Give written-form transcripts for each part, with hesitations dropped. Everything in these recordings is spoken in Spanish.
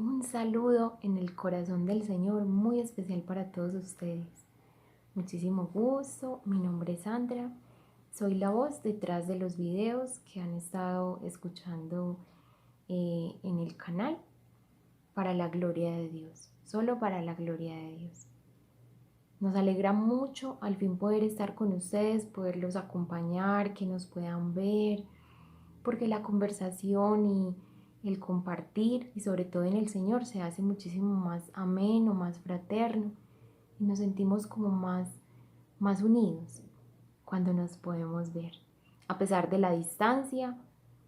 un saludo en el corazón del Señor muy especial para todos ustedes. Muchísimo gusto, mi nombre es Sandra, soy la voz detrás de los videos que han estado escuchando en el canal para la gloria de Dios, solo para la gloria de Dios. Nos alegra mucho al fin poder estar con ustedes, poderlos acompañar, que nos puedan ver, porque la conversación y el compartir, y sobre todo en el Señor, se hace muchísimo más ameno, más fraterno, y nos sentimos como más unidos cuando nos podemos ver. A pesar de la distancia,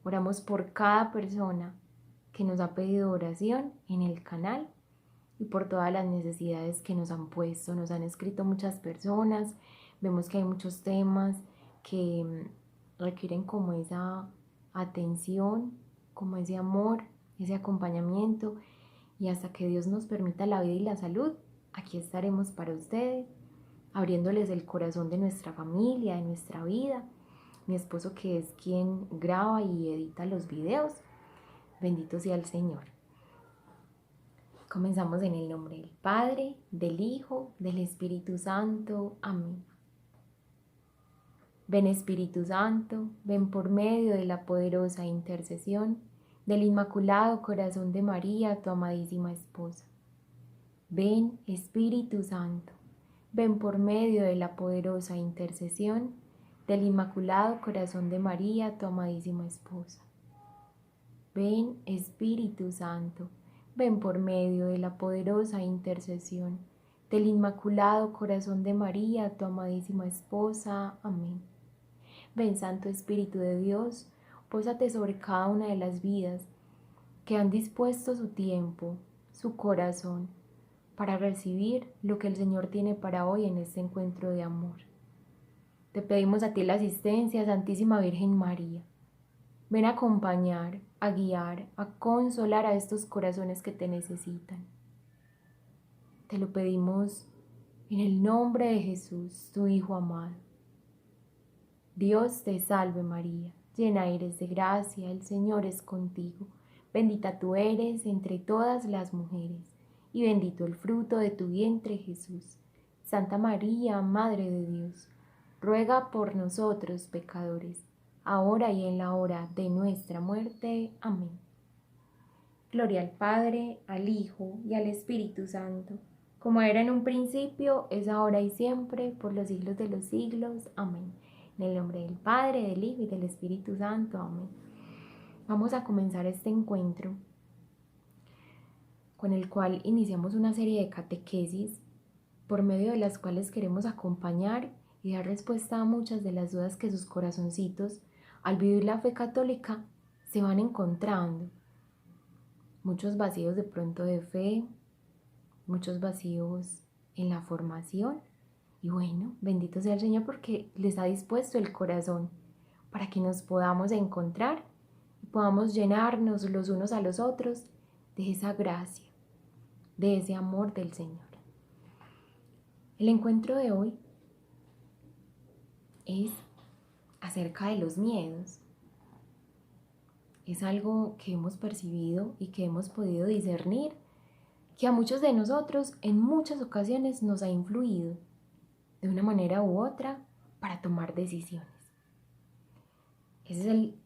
oramos por cada persona que nos ha pedido oración en el canal y por todas las necesidades que nos han puesto. Nos han escrito muchas personas, vemos que hay muchos temas que requieren como esa atención, como ese amor, ese acompañamiento, y hasta que Dios nos permita la vida y la salud, aquí estaremos para ustedes, abriéndoles el corazón de nuestra familia, de nuestra vida. Mi esposo, que es quien graba y edita los videos, bendito sea el Señor. Comenzamos en el nombre del Padre, del Hijo, del Espíritu Santo. Amén. Ven Espíritu Santo, ven por medio de la poderosa intercesión del Inmaculado Corazón de María, tu amadísima esposa. Ven Espíritu Santo, ven por medio de la poderosa intercesión del Inmaculado Corazón de María, tu amadísima esposa. Ven Espíritu Santo, ven por medio de la poderosa intercesión del Inmaculado Corazón de María, tu amadísima esposa. Amén. Ven Santo Espíritu de Dios, pósate sobre cada una de las vidas que han dispuesto su tiempo, su corazón, para recibir lo que el Señor tiene para hoy en este encuentro de amor. Te pedimos a ti la asistencia, Santísima Virgen María. Ven a acompañar, a guiar, a consolar a estos corazones que te necesitan. Te lo pedimos en el nombre de Jesús, tu Hijo amado. Dios te salve María, llena eres de gracia, el Señor es contigo. Bendita tú eres entre todas las mujeres, y bendito el fruto de tu vientre Jesús. Santa María, Madre de Dios, ruega por nosotros pecadores, ahora y en la hora de nuestra muerte. Amén. Gloria al Padre, al Hijo y al Espíritu Santo, como era en un principio, es ahora y siempre, por los siglos de los siglos. Amén. En el nombre del Padre, del Hijo y del Espíritu Santo. Amén. Vamos a comenzar este encuentro con el cual iniciamos una serie de catequesis por medio de las cuales queremos acompañar y dar respuesta a muchas de las dudas que sus corazoncitos, al vivir la fe católica, se van encontrando. Muchos vacíos de pronto de fe, muchos vacíos en la formación. Y bueno, bendito sea el Señor porque les ha dispuesto el corazón para que nos podamos encontrar y podamos llenarnos los unos a los otros de esa gracia, de ese amor del Señor. El encuentro de hoy es acerca de los miedos. Es algo que hemos percibido y que hemos podido discernir, que a muchos de nosotros en muchas ocasiones nos ha influido de una manera u otra para tomar decisiones. Ese es el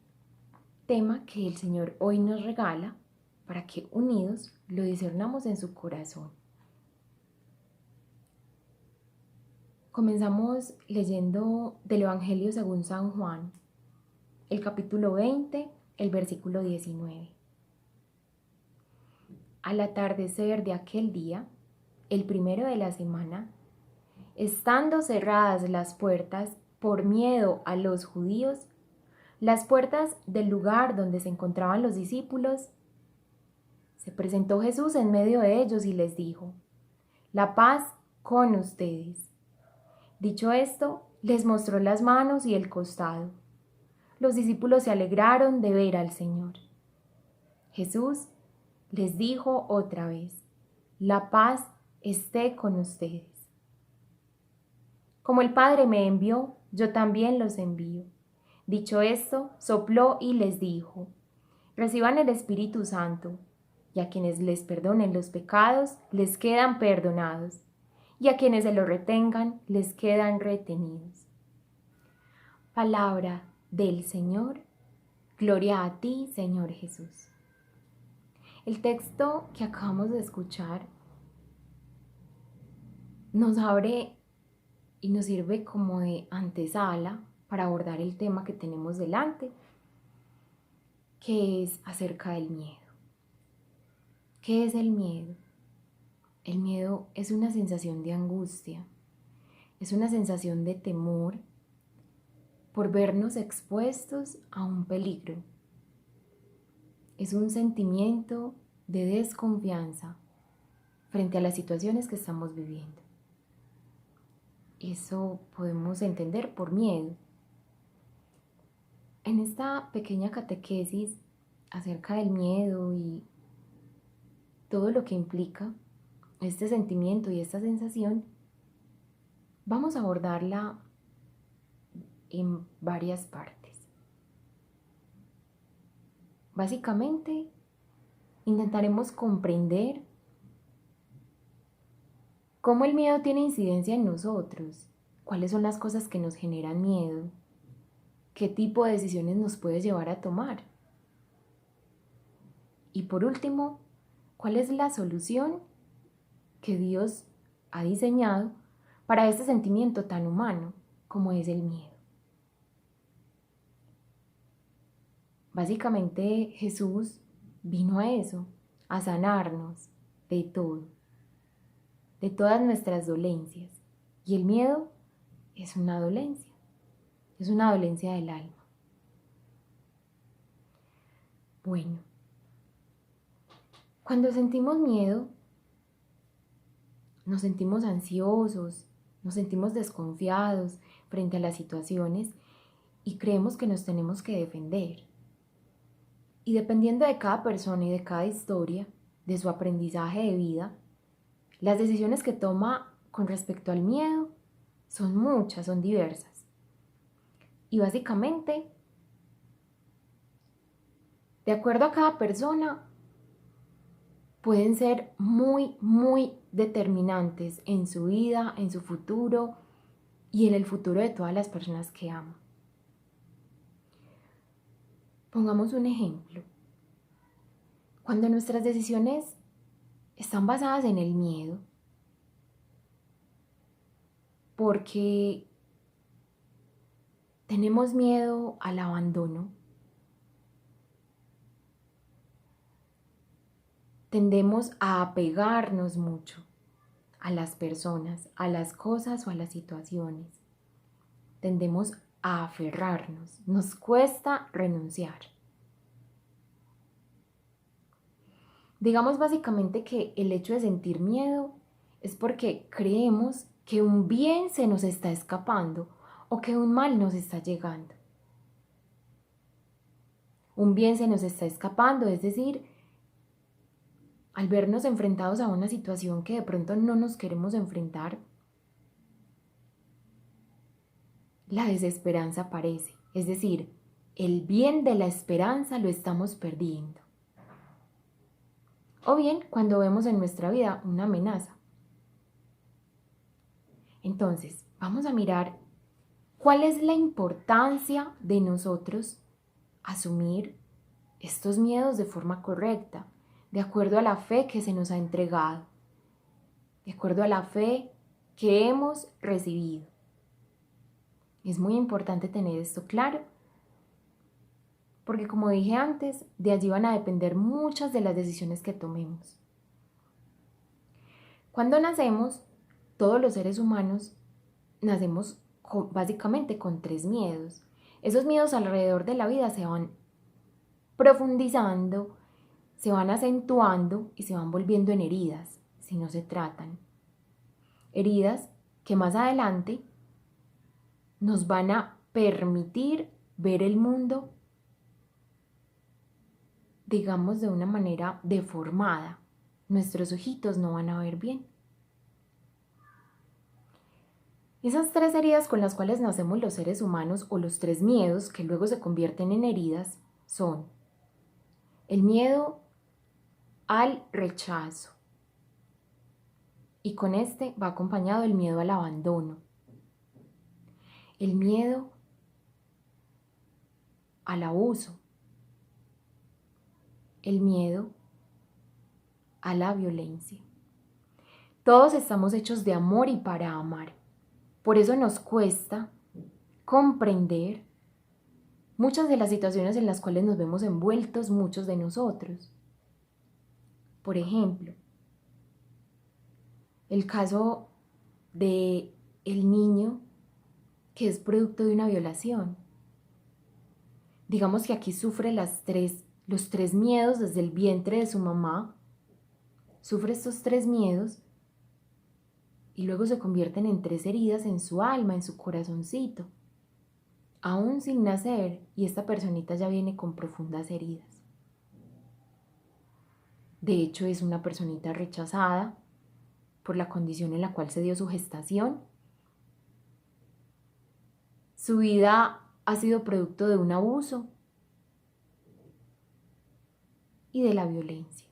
tema que el Señor hoy nos regala para que unidos lo discernamos en su corazón. Comenzamos leyendo del Evangelio según San Juan, el capítulo 20, el versículo 19. Al atardecer de aquel día, el primero de la semana, estando cerradas las puertas por miedo a los judíos, las puertas del lugar donde se encontraban los discípulos, se presentó Jesús en medio de ellos y les dijo: la paz con ustedes. Dicho esto, les mostró las manos y el costado. Los discípulos se alegraron de ver al Señor. Jesús les dijo otra vez: la paz esté con ustedes. Como el Padre me envió, yo también los envío. Dicho esto, sopló y les dijo: reciban el Espíritu Santo. y a quienes les perdonen los pecados les quedan perdonados, y a quienes se los retengan les quedan retenidos. Palabra del Señor. Gloria a ti, Señor Jesús. El texto que acabamos de escuchar nos abre y nos sirve como de antesala para abordar el tema que tenemos delante, que es acerca del miedo. ¿Qué es el miedo? El miedo es una sensación de angustia, es una sensación de temor por vernos expuestos a un peligro. Es un sentimiento de desconfianza frente a las situaciones que estamos viviendo. Eso podemos entender por miedo. En esta pequeña catequesis acerca del miedo y todo lo que implica este sentimiento y esta sensación, vamos a abordarla en varias partes. Básicamente, intentaremos comprender cómo el miedo tiene incidencia en nosotros, cuáles son las cosas que nos generan miedo, qué tipo de decisiones nos puede llevar a tomar. Y por último, ¿cuál es la solución que Dios ha diseñado para este sentimiento tan humano como es el miedo? Básicamente Jesús vino a eso, a sanarnos de todo, de todas nuestras dolencias. Y el miedo es una dolencia del alma. Bueno, cuando sentimos miedo, nos sentimos ansiosos, nos sentimos desconfiados frente a las situaciones y creemos que nos tenemos que defender. Y dependiendo de cada persona y de cada historia, de su aprendizaje de vida, las decisiones que toma con respecto al miedo son muchas, son diversas. Y básicamente, de acuerdo a cada persona, pueden ser muy, muy determinantes en su vida, en su futuro y en el futuro de todas las personas que ama. Pongamos un ejemplo. Cuando nuestras decisiones están basadas en el miedo, porque tenemos miedo al abandono, tendemos a apegarnos mucho a las personas, a las cosas o a las situaciones. Tendemos a aferrarnos, nos cuesta renunciar. Digamos básicamente que el hecho de sentir miedo es porque creemos que un bien se nos está escapando o que un mal nos está llegando. Un bien se nos está escapando, es decir, al vernos enfrentados a una situación que de pronto no nos queremos enfrentar, la desesperanza aparece, es decir, el bien de la esperanza lo estamos perdiendo. O bien cuando vemos en nuestra vida una amenaza. Entonces, vamos a mirar cuál es la importancia de nosotros asumir estos miedos de forma correcta, de acuerdo a la fe que se nos ha entregado, de acuerdo a la fe que hemos recibido. Es muy importante tener esto claro, porque como dije antes, de allí van a depender muchas de las decisiones que tomemos. Cuando nacemos, todos los seres humanos nacemos básicamente con 3 miedos. Esos miedos alrededor de la vida se van profundizando, se van acentuando y se van volviendo en heridas si no se tratan. Heridas que más adelante nos van a permitir ver el mundo, digamos, de una manera deformada. Nuestros ojitos no van a ver bien. Esas 3 heridas con las cuales nacemos los seres humanos, o los 3 miedos que luego se convierten en heridas, son el miedo al rechazo. Y con este va acompañado el miedo al abandono, el miedo al abuso, el miedo a la violencia. Todos estamos hechos de amor y para amar. Por eso nos cuesta comprender muchas de las situaciones en las cuales nos vemos envueltos muchos de nosotros. Por ejemplo, el caso de el niño que es producto de una violación. Digamos que aquí sufre los tres miedos desde el vientre de su mamá, sufre estos tres miedos y luego se convierten en tres heridas en su alma, en su corazoncito, aún sin nacer, y esta personita ya viene con profundas heridas. De hecho, es una personita rechazada por la condición en la cual se dio su gestación. Su vida ha sido producto de un abuso y de la violencia.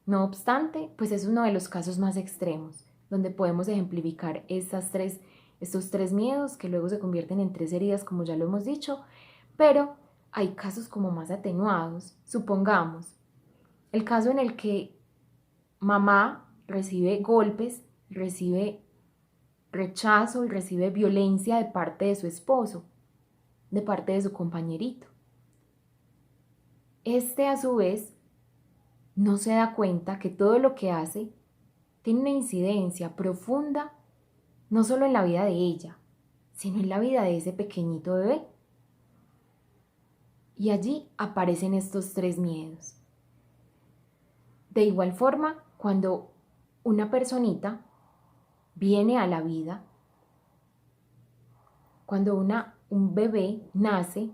No obstante, pues es uno de los casos más extremos, donde podemos ejemplificar estos tres miedos que luego se convierten en tres heridas, como ya lo hemos dicho, pero hay casos como más atenuados. Supongamos el caso en el que mamá recibe golpes, recibe rechazo y recibe violencia de parte de su esposo, de parte de su compañerito. Este a su vez no se da cuenta que todo lo que hace tiene una incidencia profunda no solo en la vida de ella, sino en la vida de ese pequeñito bebé. Y allí aparecen estos tres miedos. De igual forma, cuando una personita viene a la vida, cuando un bebé nace,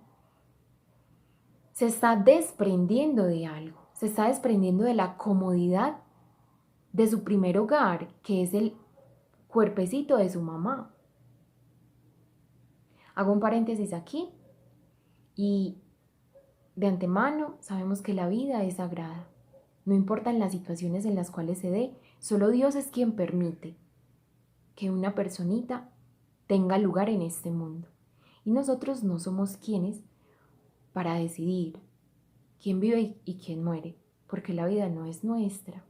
se está desprendiendo de algo, se está desprendiendo de la comodidad de su primer hogar, que es el cuerpecito de su mamá. Hago un paréntesis aquí y de antemano sabemos que la vida es sagrada. No importan las situaciones en las cuales se dé, solo Dios es quien permite que una personita tenga lugar en este mundo. Y nosotros no somos quienes para decidir quién vive y quién muere, porque la vida no es nuestra.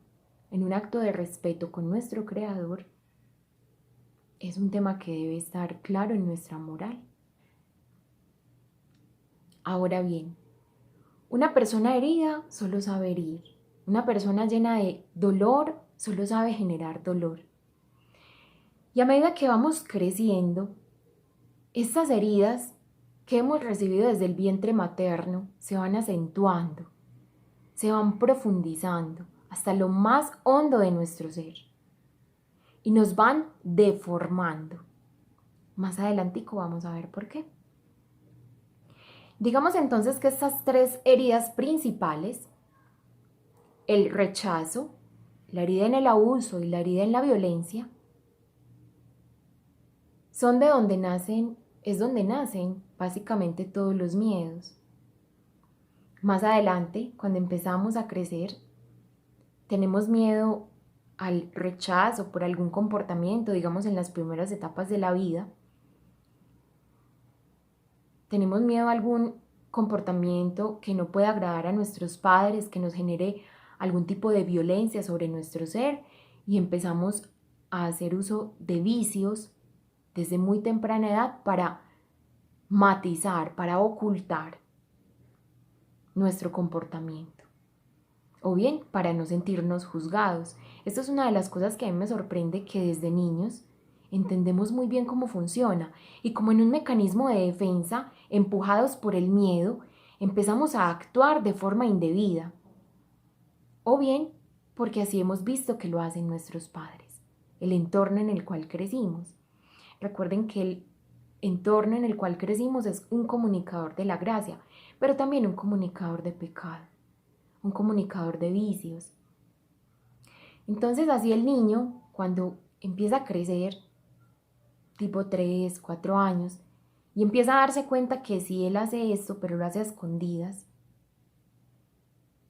En un acto de respeto con nuestro Creador, es un tema que debe estar claro en nuestra moral. Ahora bien, una persona herida solo sabe herir. Una persona llena de dolor solo sabe generar dolor. Y a medida que vamos creciendo, estas heridas que hemos recibido desde el vientre materno se van acentuando, se van profundizando hasta lo más hondo de nuestro ser y nos van deformando. Más adelantico vamos a ver por qué. Digamos entonces que estas tres heridas principales, el rechazo, la herida en el abuso y la herida en la violencia, es donde nacen básicamente todos los miedos. Más adelante, cuando empezamos a crecer, tenemos miedo al rechazo por algún comportamiento, digamos en las primeras etapas de la vida. Tenemos miedo a algún comportamiento que no pueda agradar a nuestros padres, que nos genere algún tipo de violencia sobre nuestro ser, y empezamos a hacer uso de vicios desde muy temprana edad para matizar, para ocultar nuestro comportamiento, o bien para no sentirnos juzgados. Esto es una de las cosas que a mí me sorprende, que desde niños entendemos muy bien cómo funciona y como en un mecanismo de defensa, empujados por el miedo, empezamos a actuar de forma indebida, o bien porque así hemos visto que lo hacen nuestros padres, el entorno en el cual crecimos. Recuerden que el entorno en el cual crecimos es un comunicador de la gracia, pero también un comunicador de pecado, un comunicador de vicios. Entonces así el niño, cuando empieza a crecer, tipo 3, 4 años, y empieza a darse cuenta que si él hace esto, pero lo hace a escondidas,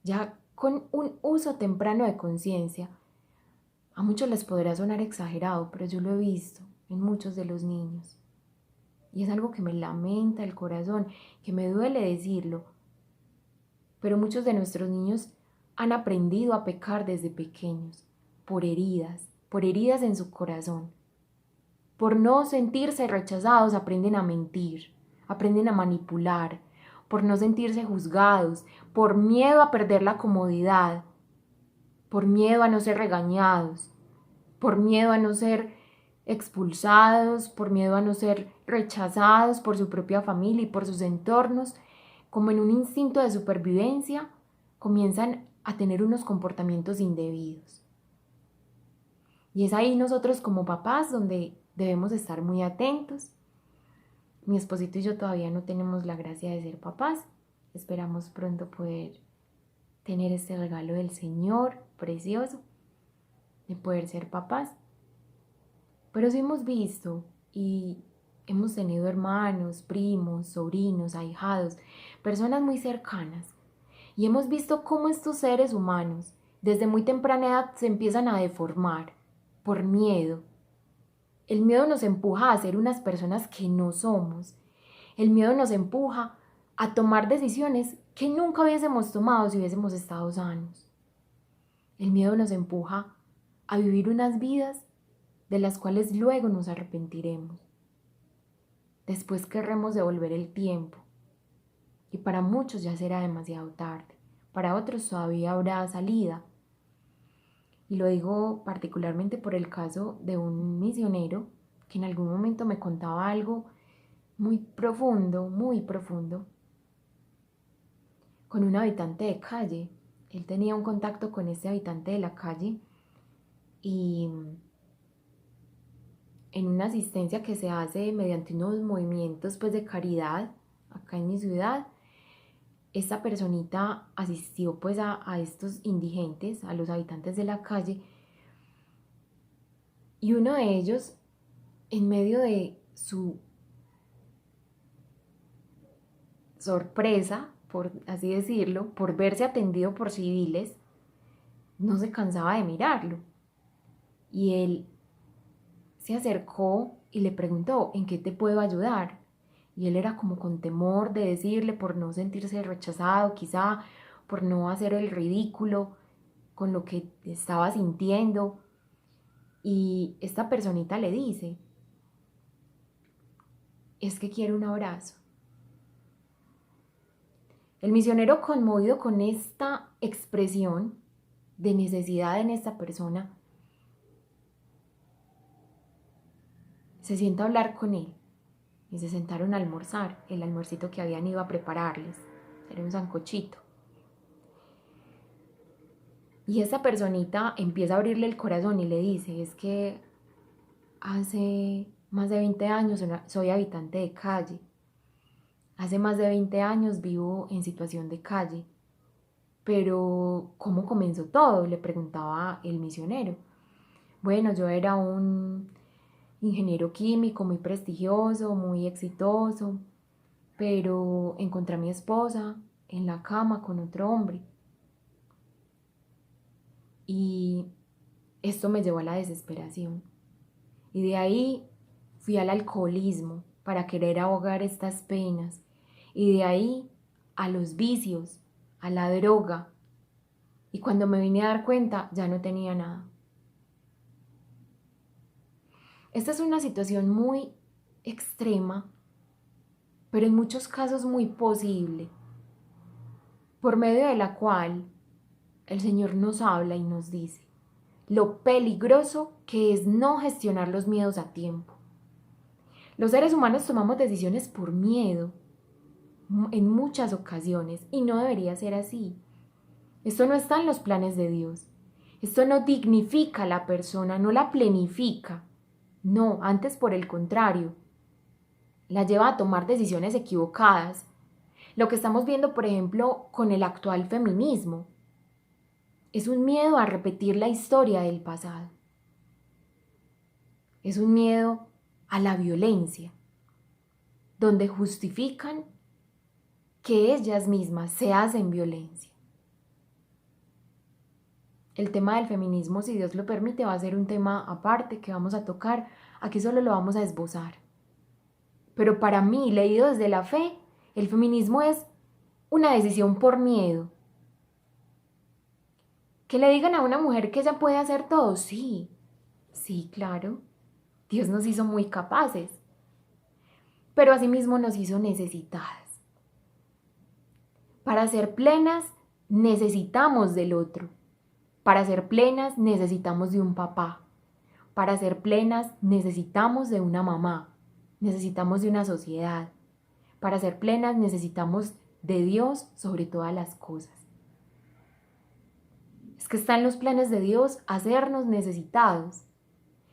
ya con un uso temprano de conciencia. A muchos les podrá sonar exagerado, pero yo lo he visto en muchos de los niños. Y es algo que me lamenta el corazón, que me duele decirlo. Pero muchos de nuestros niños han aprendido a pecar desde pequeños, por heridas en su corazón. Por no sentirse rechazados, aprenden a mentir, aprenden a manipular, por no sentirse juzgados, por miedo a perder la comodidad, por miedo a no ser regañados, por miedo a no ser expulsados, por miedo a no ser rechazados por su propia familia y por sus entornos, como en un instinto de supervivencia, comienzan a tener unos comportamientos indebidos. Y es ahí nosotros como papás donde debemos estar muy atentos. Mi esposito y yo todavía no tenemos la gracia de ser papás. Esperamos pronto poder tener este regalo del Señor precioso, de poder ser papás. Pero sí hemos visto y hemos tenido hermanos, primos, sobrinos, ahijados, personas muy cercanas. Y hemos visto cómo estos seres humanos, desde muy temprana edad, se empiezan a deformar por miedo. El miedo nos empuja a ser unas personas que no somos. El miedo nos empuja a tomar decisiones que nunca hubiésemos tomado si hubiésemos estado sanos. El miedo nos empuja a vivir unas vidas de las cuales luego nos arrepentiremos. Después querremos devolver el tiempo. Y para muchos ya será demasiado tarde. Para otros todavía habrá salida. Y lo digo particularmente por el caso de un misionero que en algún momento me contaba algo muy profundo, con un habitante de calle. Él tenía un contacto con este habitante de la calle y en una asistencia que se hace mediante unos movimientos pues de caridad acá en mi ciudad, esta personita asistió pues a estos indigentes, a los habitantes de la calle, y uno de ellos, en medio de su sorpresa, por así decirlo, por verse atendido por civiles, no se cansaba de mirarlo. Y él se acercó y le preguntó: ¿en qué te puedo ayudar? Y él era como con temor de decirle, por no sentirse rechazado, quizá por no hacer el ridículo con lo que estaba sintiendo. Y esta personita le dice: es que quiero un abrazo. El misionero, conmovido con esta expresión de necesidad en esta persona, se sienta a hablar con él y se sentaron a almorzar, el almuercito que habían ido a prepararles. Era un sancochito. Y esa personita empieza a abrirle el corazón y le dice: es que hace más de 20 años soy habitante de calle. Hace más de 20 años vivo en situación de calle. Pero, ¿cómo comenzó todo?, le preguntaba el misionero. Bueno, yo era un ingeniero químico muy prestigioso, muy exitoso, pero encontré a mi esposa en la cama con otro hombre. Y esto me llevó a la desesperación. Y de ahí fui al alcoholismo para querer ahogar estas penas. Y de ahí a los vicios, a la droga. Y cuando me vine a dar cuenta, ya no tenía nada. Esta es una situación muy extrema, pero en muchos casos muy posible, por medio de la cual el Señor nos habla y nos dice lo peligroso que es no gestionar los miedos a tiempo. Los seres humanos tomamos decisiones por miedo en muchas ocasiones y no debería ser así. Esto no está en los planes de Dios. Esto no dignifica a la persona, no la plenifica. No, antes por el contrario, la lleva a tomar decisiones equivocadas. Lo que estamos viendo, por ejemplo, con el actual feminismo, es un miedo a repetir la historia del pasado. Es un miedo a la violencia, donde justifican que ellas mismas se hacen violencia. El tema del feminismo, si Dios lo permite, va a ser un tema aparte que vamos a tocar. Aquí solo lo vamos a esbozar. Pero para mí, leído desde la fe, el feminismo es una decisión por miedo. Que le digan a una mujer que ella puede hacer todo, sí, sí, claro. Dios nos hizo muy capaces, pero asimismo nos hizo necesitadas. Para ser plenas necesitamos del otro. Para ser plenas necesitamos de un papá. Para ser plenas necesitamos de una mamá. Necesitamos de una sociedad. Para ser plenas necesitamos de Dios sobre todas las cosas. Es que está en los planes de Dios hacernos necesitados.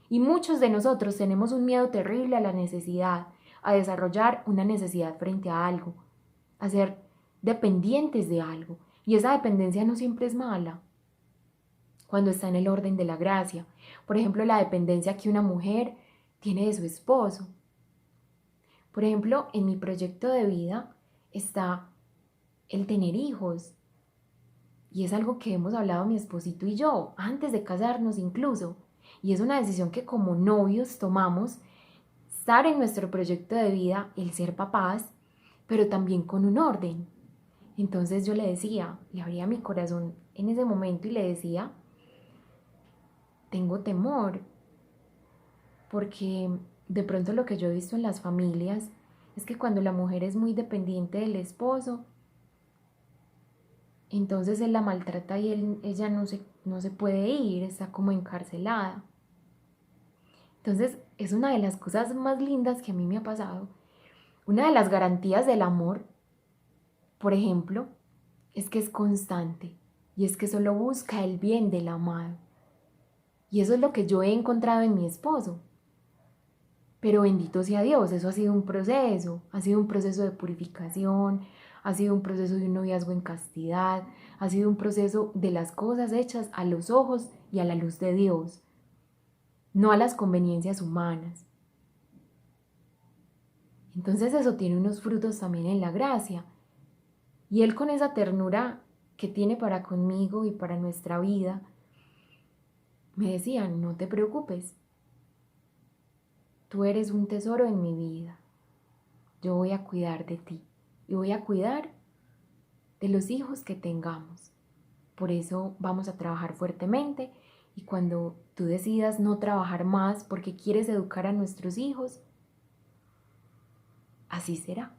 Y muchos de nosotros tenemos un miedo terrible a la necesidad, a desarrollar una necesidad frente a algo, a ser dependientes de algo. Y esa dependencia no siempre es mala, cuando está en el orden de la gracia. Por ejemplo, la dependencia que una mujer tiene de su esposo. Por ejemplo, en mi proyecto de vida está el tener hijos. Y es algo que hemos hablado mi esposito y yo, antes de casarnos incluso. Y es una decisión que como novios tomamos, estar en nuestro proyecto de vida, el ser papás, pero también con un orden. Entonces yo le decía, le abría mi corazón en ese momento y le decía, tengo temor, porque de pronto lo que yo he visto en las familias es que cuando la mujer es muy dependiente del esposo, entonces él la maltrata y ella no se puede ir, está como encarcelada. Entonces es una de las cosas más lindas que a mí me ha pasado. Una de las garantías del amor, por ejemplo, es que es constante y es que solo busca el bien del amado. Y eso es lo que yo he encontrado en mi esposo. Pero bendito sea Dios, eso ha sido un proceso de purificación, ha sido un proceso de un noviazgo en castidad, ha sido un proceso de las cosas hechas a los ojos y a la luz de Dios, no a las conveniencias humanas. Entonces eso tiene unos frutos también en la gracia. Y Él con esa ternura que tiene para conmigo y para nuestra vida, me decía, no te preocupes, tú eres un tesoro en mi vida, yo voy a cuidar de ti y voy a cuidar de los hijos que tengamos. Por eso vamos a trabajar fuertemente y cuando tú decidas no trabajar más porque quieres educar a nuestros hijos, así será.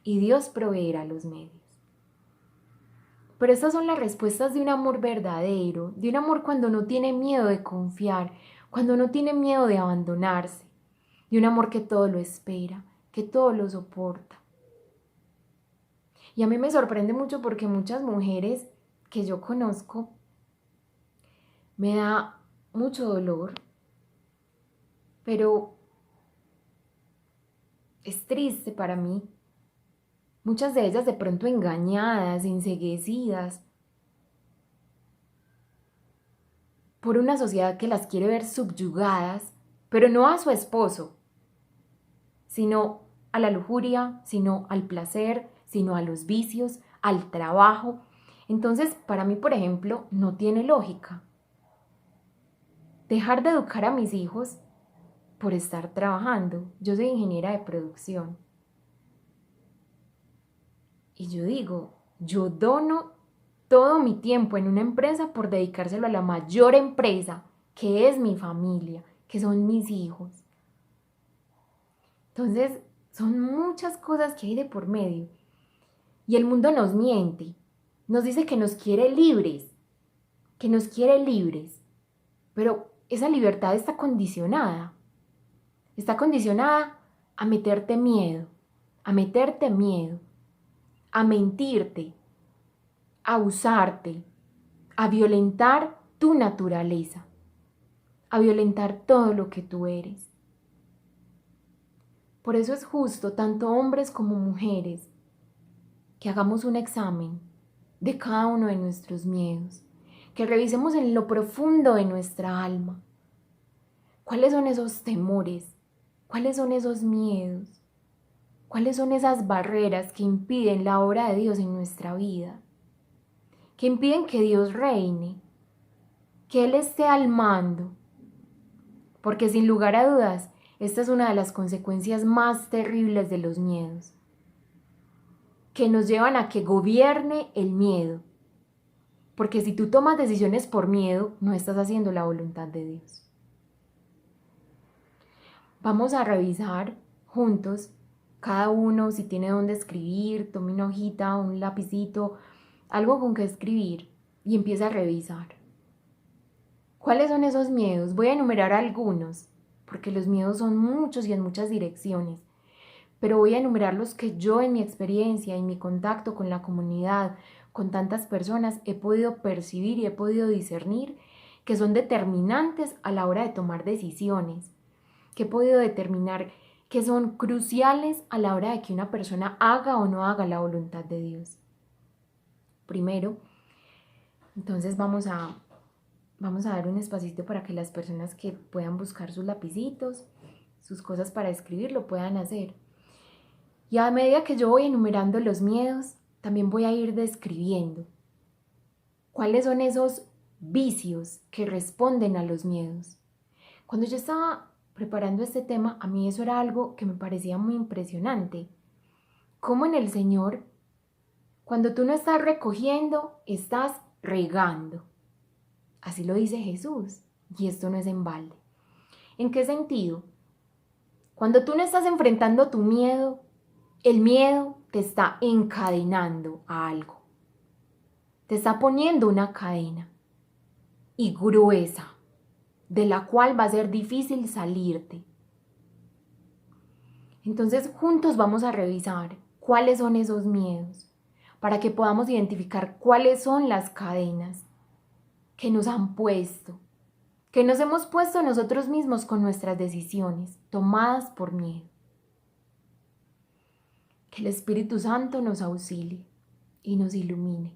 Y Dios proveerá los medios. Pero estas son las respuestas de un amor verdadero, de un amor cuando no tiene miedo de confiar, cuando no tiene miedo de abandonarse, de un amor que todo lo espera, que todo lo soporta. Y a mí me sorprende mucho porque muchas mujeres que yo conozco me da mucho dolor, pero es triste para mí. Muchas de ellas de pronto engañadas, enceguecidas por una sociedad que las quiere ver subyugadas, pero no a su esposo, sino a la lujuria, sino al placer, sino a los vicios, al trabajo. Entonces, para mí, por ejemplo, no tiene lógica dejar de educar a mis hijos por estar trabajando. Yo soy ingeniera de producción. Y yo digo, yo dono todo mi tiempo en una empresa por dedicárselo a la mayor empresa, que es mi familia, que son mis hijos. Entonces, son muchas cosas que hay de por medio. Y el mundo nos miente, nos dice que nos quiere libres, pero esa libertad está condicionada a meterte miedo, a mentirte, a usarte, a violentar tu naturaleza, a violentar todo lo que tú eres. Por eso es justo, tanto hombres como mujeres, que hagamos un examen de cada uno de nuestros miedos, que revisemos en lo profundo de nuestra alma. ¿Cuáles son esos temores? ¿Cuáles son esos miedos? ¿Cuáles son esas barreras que impiden la obra de Dios en nuestra vida? Que impiden que Dios reine. que Él esté al mando, porque sin lugar a dudas, esta es una de las consecuencias más terribles de los miedos, que nos llevan a que gobierne el miedo, porque si tú tomas decisiones por miedo, no estás haciendo la voluntad de Dios. Vamos a revisar juntos, cada uno si tiene dónde escribir, tome una hojita, un lapicito, algo con que escribir y empieza a revisar. ¿Cuáles son esos miedos? Voy a enumerar algunos, porque los miedos son muchos y en muchas direcciones, pero voy a enumerar los que yo en mi experiencia, en mi contacto con la comunidad, con tantas personas, he podido percibir y he podido discernir que son determinantes a la hora de tomar decisiones, que he podido determinar que son cruciales a la hora de que una persona haga o no haga la voluntad de Dios. Primero, entonces vamos a dar un espacito para que las personas que puedan buscar sus lapicitos, sus cosas para escribir, lo puedan hacer. Y a medida que yo voy enumerando los miedos, también voy a ir describiendo cuáles son esos vicios que responden a los miedos. Cuando yo estaba preparando este tema, a mí eso era algo que me parecía muy impresionante. Cómo en el Señor, cuando tú no estás recogiendo, estás regando. Así lo dice Jesús, y esto no es en balde. ¿En qué sentido? Cuando tú no estás enfrentando tu miedo, el miedo te está encadenando a algo. Te está poniendo una cadena y gruesa, de la cual va a ser difícil salirte. Entonces juntos vamos a revisar cuáles son esos miedos, para que podamos identificar cuáles son las cadenas que nos han puesto, que nos hemos puesto nosotros mismos con nuestras decisiones, tomadas por miedo. Que el Espíritu Santo nos auxilie y nos ilumine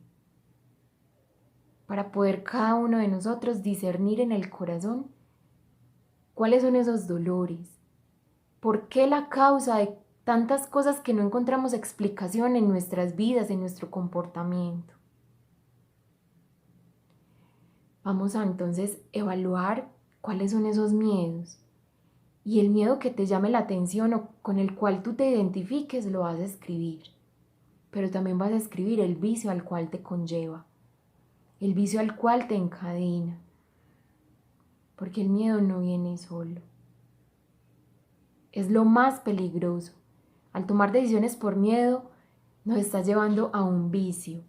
para poder cada uno de nosotros discernir en el corazón cuáles son esos dolores, por qué la causa de tantas cosas que no encontramos explicación en nuestras vidas, en nuestro comportamiento. Vamos a entonces evaluar cuáles son esos miedos. Y el miedo que te llame la atención o con el cual tú te identifiques lo vas a escribir. Pero también vas a escribir el vicio al cual te conlleva, el vicio al cual te encadena. Porque el miedo no viene solo. Es lo más peligroso. Al tomar decisiones por miedo, nos está llevando a un vicio.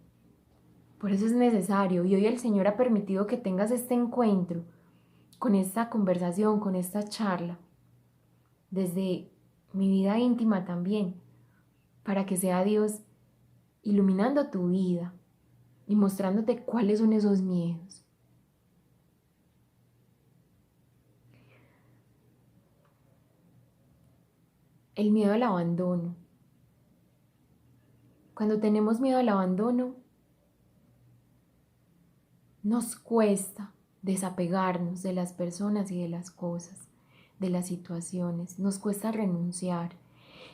Por eso es necesario, y hoy el Señor ha permitido que tengas este encuentro, con esta conversación, con esta charla, desde mi vida íntima también, para que sea Dios iluminando tu vida y mostrándote cuáles son esos miedos. El miedo al abandono. Cuando tenemos miedo al abandono, nos cuesta desapegarnos de las personas y de las cosas, de las situaciones. Nos cuesta renunciar,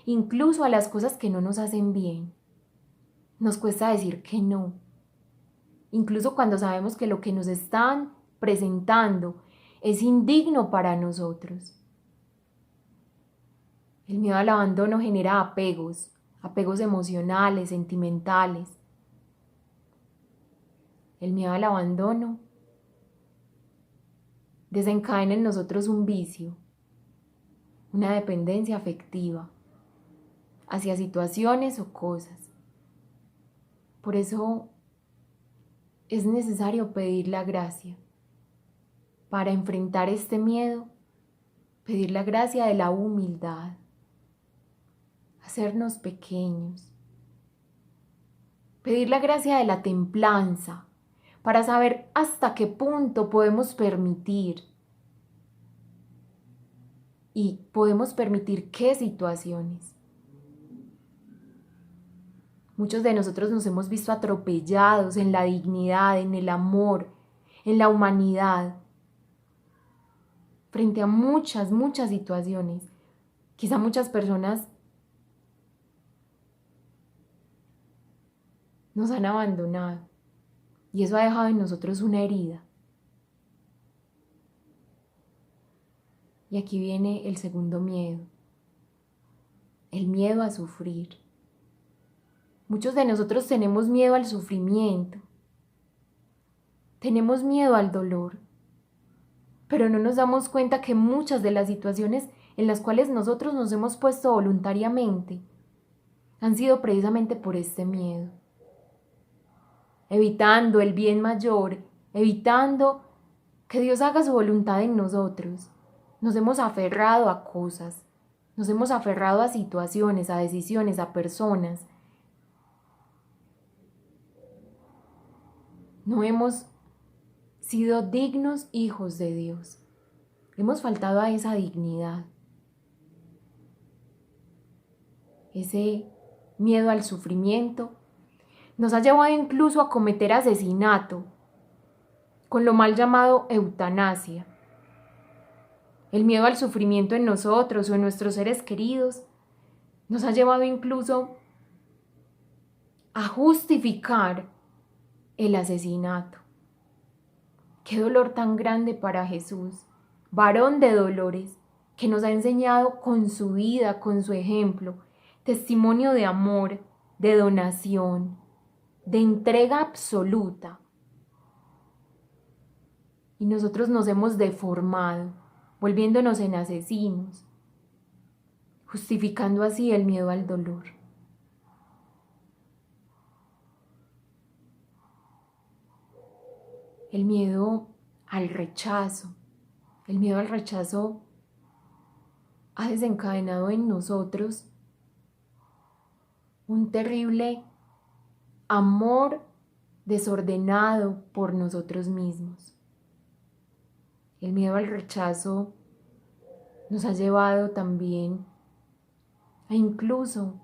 incluso a las cosas que no nos hacen bien. Nos cuesta decir que no. Incluso cuando sabemos que lo que nos están presentando es indigno para nosotros. El miedo al abandono genera apegos emocionales, sentimentales. El miedo al abandono desencadena en nosotros un vicio, una dependencia afectiva hacia situaciones o cosas. Por eso es necesario pedir la gracia para enfrentar este miedo, pedir la gracia de la humildad, hacernos pequeños, pedir la gracia de la templanza para saber hasta qué punto podemos permitir y podemos permitir qué situaciones. Muchos de nosotros nos hemos visto atropellados en la dignidad, en el amor, en la humanidad, frente a muchas situaciones. Quizá muchas personas nos han abandonado y eso ha dejado en nosotros una herida. Y aquí viene el segundo miedo, el miedo a sufrir. Muchos de nosotros tenemos miedo al sufrimiento, tenemos miedo al dolor, pero no nos damos cuenta que muchas de las situaciones en las cuales nosotros nos hemos puesto voluntariamente han sido precisamente por este miedo, evitando el bien mayor, evitando que Dios haga su voluntad en nosotros. Nos hemos aferrado a cosas, nos hemos aferrado a situaciones, a decisiones, a personas. No hemos sido dignos hijos de Dios. Hemos faltado a esa dignidad. Ese miedo al sufrimiento nos ha llevado incluso a cometer asesinato, con lo mal llamado eutanasia. El miedo al sufrimiento en nosotros o en nuestros seres queridos nos ha llevado incluso a justificar el asesinato. Qué dolor tan grande para Jesús, varón de dolores, que nos ha enseñado con su vida, con su ejemplo, testimonio de amor, de donación, de entrega absoluta. Y nosotros nos hemos deformado, volviéndonos en asesinos, justificando así el miedo al dolor. El miedo al rechazo. El miedo al rechazo ha desencadenado en nosotros un terrible amor desordenado por nosotros mismos. El miedo al rechazo nos ha llevado también a incluso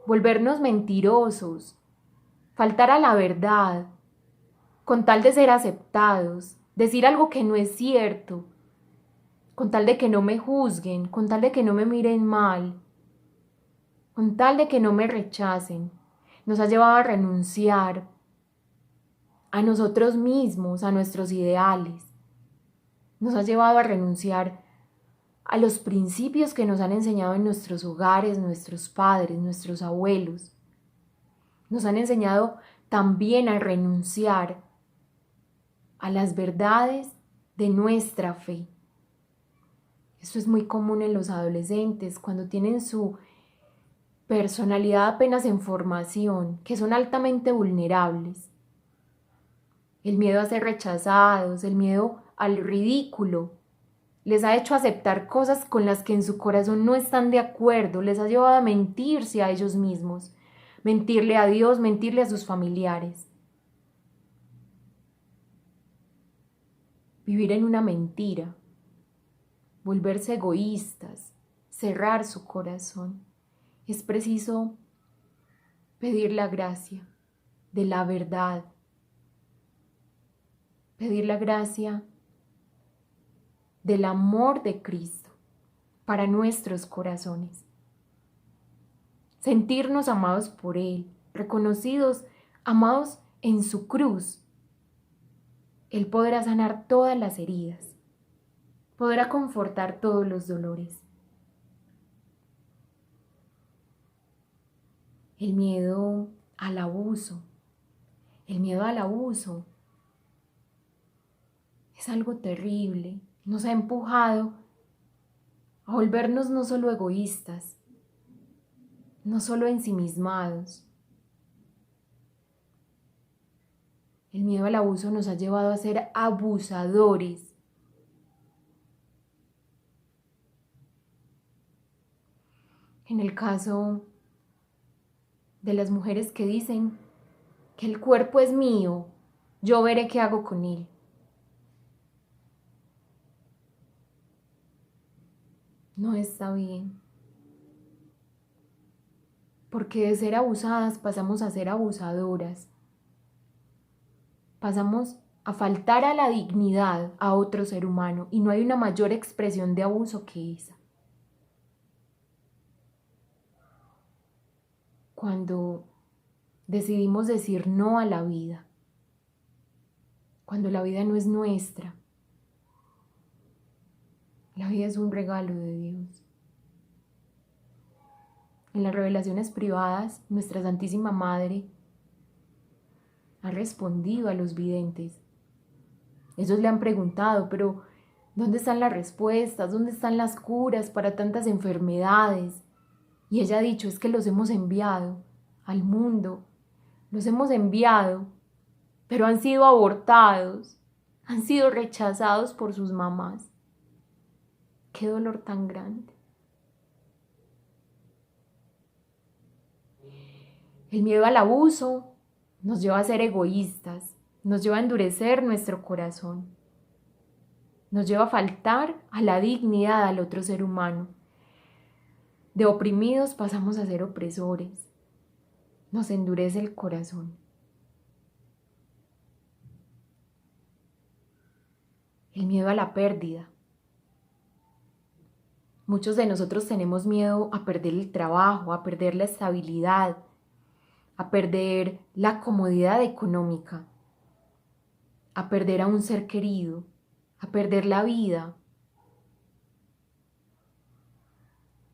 volvernos mentirosos, faltar a la verdad, con tal de ser aceptados, decir algo que no es cierto, con tal de que no me juzguen, con tal de que no me miren mal, con tal de que no me rechacen. Nos ha llevado a renunciar a nosotros mismos, a nuestros ideales. Nos ha llevado a renunciar a los principios que nos han enseñado en nuestros hogares, nuestros padres, nuestros abuelos. Nos han enseñado también a renunciar a las verdades de nuestra fe. Esto es muy común en los adolescentes cuando tienen su personalidad apenas en formación, que son altamente vulnerables. El miedo a ser rechazados, el miedo al ridículo, les ha hecho aceptar cosas con las que en su corazón no están de acuerdo, les ha llevado a mentirse a ellos mismos, mentirle a Dios, mentirle a sus familiares. Vivir en una mentira, volverse egoístas, cerrar su corazón. Es preciso pedir la gracia de la verdad, pedir la gracia del amor de Cristo para nuestros corazones. Sentirnos amados por Él, reconocidos, amados en su cruz. Él podrá sanar todas las heridas, podrá confortar todos los dolores. El miedo al abuso, el miedo al abuso es algo terrible. Nos ha empujado a volvernos no solo egoístas, no solo ensimismados. El miedo al abuso nos ha llevado a ser abusadores. En el caso de las mujeres que dicen que el cuerpo es mío, yo veré qué hago con él. No está bien. Porque de ser abusadas pasamos a ser abusadoras. Pasamos a faltar a la dignidad a otro ser humano y no hay una mayor expresión de abuso que esa. Cuando decidimos decir no a la vida, cuando la vida no es nuestra, La vida es un regalo de Dios. En las revelaciones privadas, nuestra Santísima Madre ha respondido a los videntes. Ellos le han preguntado, pero ¿dónde están las respuestas? ¿Dónde están las curas para tantas enfermedades? Y ella ha dicho, es que los hemos enviado al mundo, los hemos enviado, pero han sido abortados, han sido rechazados por sus mamás. Qué dolor tan grande. El miedo al abuso nos lleva a ser egoístas, nos lleva a endurecer nuestro corazón, nos lleva a faltar a la dignidad al otro ser humano. De oprimidos pasamos a ser opresores, nos endurece el corazón. El miedo a la pérdida. Muchos de nosotros tenemos miedo a perder el trabajo, a perder la estabilidad, a perder la comodidad económica, a perder a un ser querido, a perder la vida.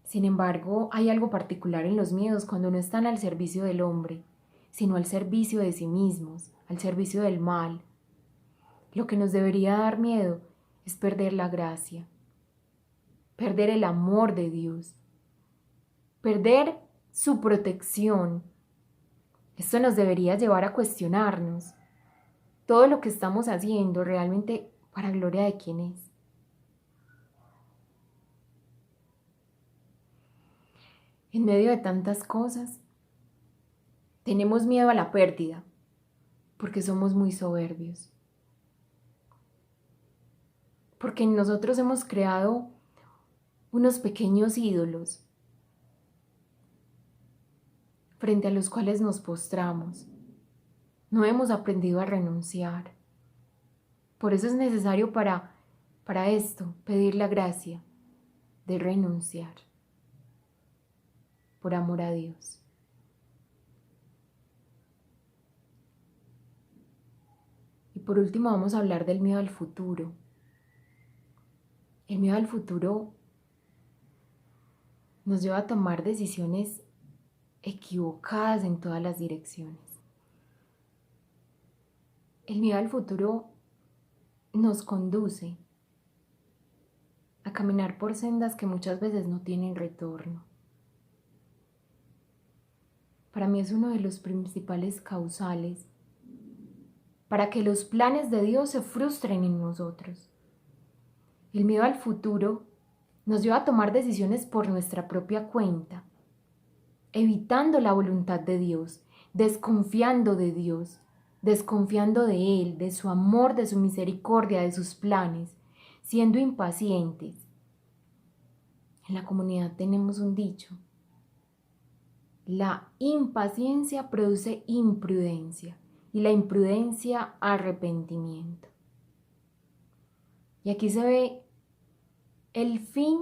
Sin embargo, hay algo particular en los miedos cuando no están al servicio del hombre, sino al servicio de sí mismos, al servicio del mal. Lo que nos debería dar miedo es perder la gracia, perder el amor de Dios, perder su protección. Esto nos debería llevar a cuestionarnos todo lo que estamos haciendo realmente para gloria de quién es. En medio de tantas cosas, tenemos miedo a la pérdida porque somos muy soberbios. Porque nosotros hemos creado unos pequeños ídolos frente a los cuales nos postramos. No hemos aprendido a renunciar. Por eso es necesario para esto pedir la gracia de renunciar por amor a Dios. Y por último vamos a hablar del miedo al futuro. El miedo al futuro nos lleva a tomar decisiones equivocadas en todas las direcciones. El miedo al futuro nos conduce a caminar por sendas que muchas veces no tienen retorno. Para mí es uno de los principales causales para que los planes de Dios se frustren en nosotros. El miedo al futuro nos lleva a tomar decisiones por nuestra propia cuenta, evitando la voluntad de Dios, desconfiando de Dios, desconfiando de Él, de su amor, de su misericordia, de sus planes, siendo impacientes. En la comunidad tenemos un dicho: la impaciencia produce imprudencia y la imprudencia arrepentimiento. Y aquí se ve el fin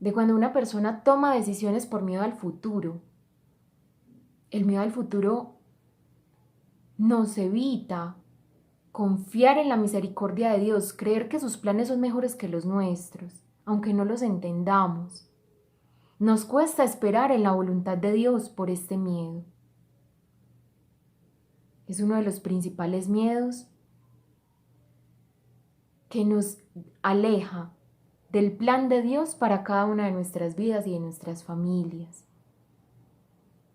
de cuando una persona toma decisiones por miedo al futuro. El miedo al futuro nos evita confiar en la misericordia de Dios, creer que sus planes son mejores que los nuestros, aunque no los entendamos. Nos cuesta esperar en la voluntad de Dios por este miedo. Es uno de los principales miedos que nos aleja del plan de Dios para cada una de nuestras vidas y de nuestras familias,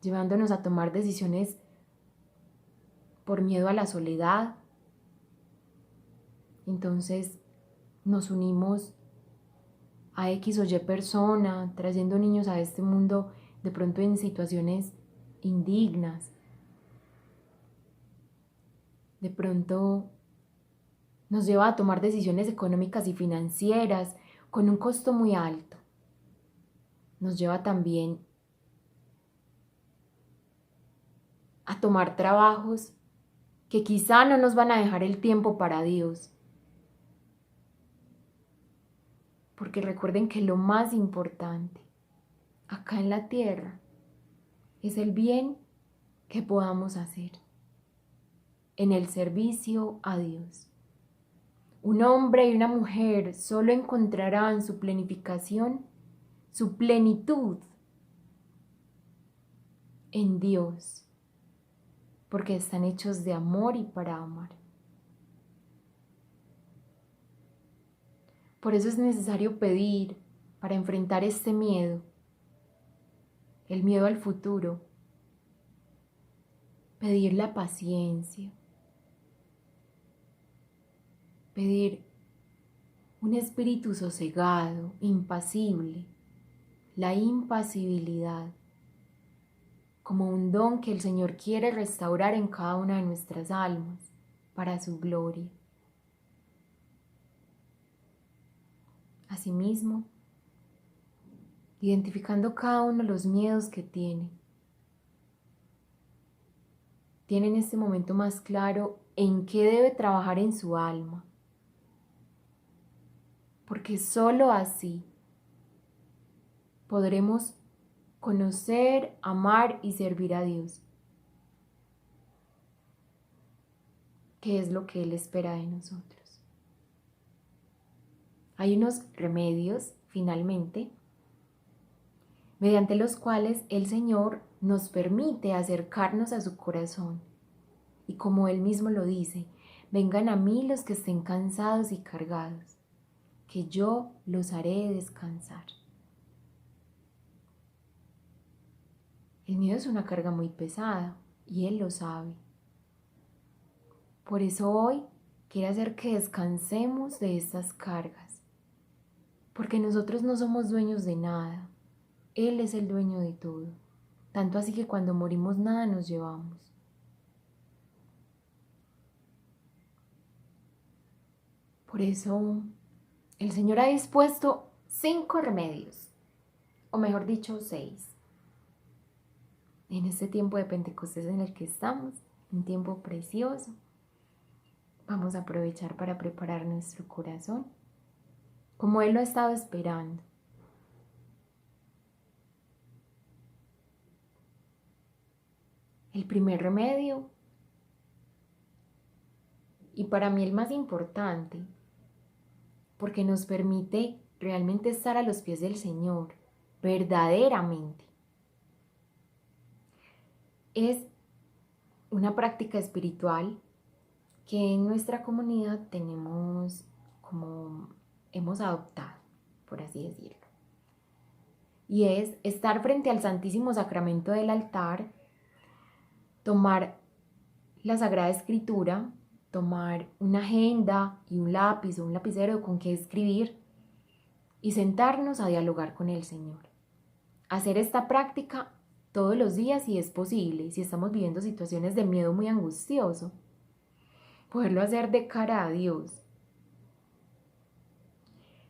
llevándonos a tomar decisiones por miedo a la soledad. Entonces nos unimos a X o Y persona, trayendo niños a este mundo de pronto en situaciones indignas. De pronto nos lleva a tomar decisiones económicas y financieras con un costo muy alto. Nos lleva también a tomar trabajos que quizá no nos van a dejar el tiempo para Dios. Porque recuerden que lo más importante acá en la tierra es el bien que podamos hacer en el servicio a Dios. Un hombre y una mujer solo encontrarán su plenificación, su plenitud en Dios, porque están hechos de amor y para amar. Por eso es necesario pedir para enfrentar este miedo, el miedo al futuro, pedir la paciencia, pedir un espíritu sosegado, impasible, la impasibilidad, como un don que el Señor quiere restaurar en cada una de nuestras almas para su gloria. Asimismo, identificando cada uno de los miedos que tiene en este momento más claro en qué debe trabajar en su alma, porque sólo así podremos conocer, amar y servir a Dios, que es lo que Él espera de nosotros. Hay unos remedios, finalmente, mediante los cuales el Señor nos permite acercarnos a su corazón. Y como Él mismo lo dice, vengan a mí los que estén cansados y cargados, que yo los haré descansar. El miedo es una carga muy pesada y Él lo sabe. Por eso hoy quiere hacer que descansemos de estas cargas, porque nosotros no somos dueños de nada. Él es el dueño de todo, tanto así que cuando morimos nada nos llevamos. Por eso el Señor ha dispuesto 5 remedios, o mejor dicho 6. En este tiempo de Pentecostés en el que estamos, un tiempo precioso, vamos a aprovechar para preparar nuestro corazón, como Él lo ha estado esperando. El primer remedio, y para mí el más importante, porque nos permite realmente estar a los pies del Señor, verdaderamente, es una práctica espiritual que en nuestra comunidad tenemos como hemos adoptado, por así decirlo. Y es estar frente al Santísimo Sacramento del altar, tomar la Sagrada Escritura, tomar una agenda y un lápiz o un lapicero con que escribir y sentarnos a dialogar con el Señor. Hacer esta práctica todos los días si es posible, si estamos viviendo situaciones de miedo muy angustioso, poderlo hacer de cara a Dios.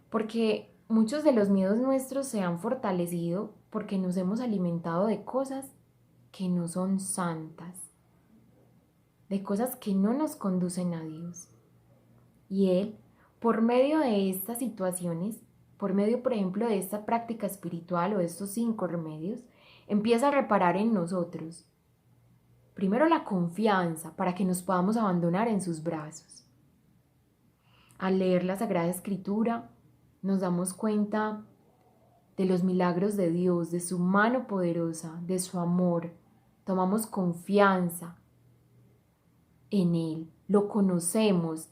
Porque muchos de los miedos nuestros se han fortalecido porque nos hemos alimentado de cosas que no son santas, de cosas que no nos conducen a Dios. Y Él, por medio de estas situaciones, por medio, por ejemplo, de esta práctica espiritual o de estos 5 remedios, empieza a reparar en nosotros. Primero la confianza para que nos podamos abandonar en sus brazos. Al leer la Sagrada Escritura, nos damos cuenta de los milagros de Dios, de su mano poderosa, de su amor. Tomamos confianza en Él, lo conocemos.